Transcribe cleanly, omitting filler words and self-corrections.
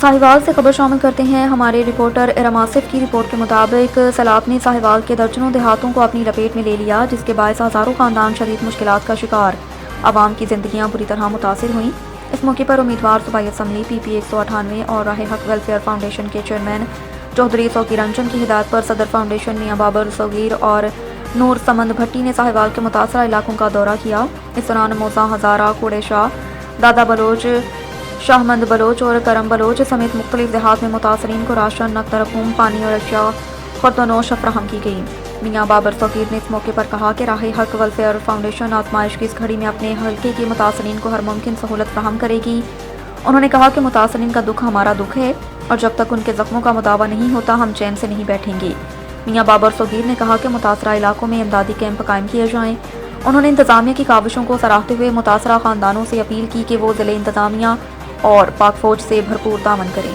साहिवाल से खबर शामिल करते हैं। हमारे रिपोर्टर इरम आसिफ की रिपोर्ट के मुताबिक सैलाब ने साहिवाल के दर्जनों देहातों को अपनी लपेट में ले लिया, जिसके बायस हज़ारों खानदान शदीद मुश्किलात का शिकार। आवाम की जिंदगियां बुरी तरह मुतासिर हुईं। इस मौके पर उम्मीदवार सूबाई असम्बली PP 198 और राह हक वेलफेयर फाउंडेशन के चेयरमैन चौधरी सौकी रंजन की हिदायत पर सदर फाउंडेशन मियां बाबर सगीर और नूर समंद भट्टी ने साहिवाल के मुतासरा इलाकों का दौरा किया। इस दौरान मौसा, हज़ारा, कोड़े शाह, दादा बलोच, शाहमंद बलोच और करम बलोच समेत मुख्तलिफ देहात में मुतासरीन को राशन, नक़द रकूम, पानी और अशिया खुर्दनोश फराहम की गई। मियां बाबर सगीर ने इस मौके पर कहा कि राह हक वेलफेयर फाउंडेशन आजमाइश की इस घड़ी में अपने हल्के के मुतासरीन को हर मुमकिन सहूलत फराहम करेगी। उन्होंने कहा कि मुतासरीन का दुख हमारा दुख है और जब तक उनके जख्मों का मुदावा नहीं होता हम चैन से नहीं बैठेंगे। मियां बाबर सगीर ने कहा कि मुतासरा इलाकों में इमदादी कैंप कायम किए जाएं। उन्होंने इंतजामिया की काविशों को सराहते हुए मुतासरा खानदानों से अपील की कि वो ज़िले इंतजामिया और पाक फौज से भरपूर तामन करें।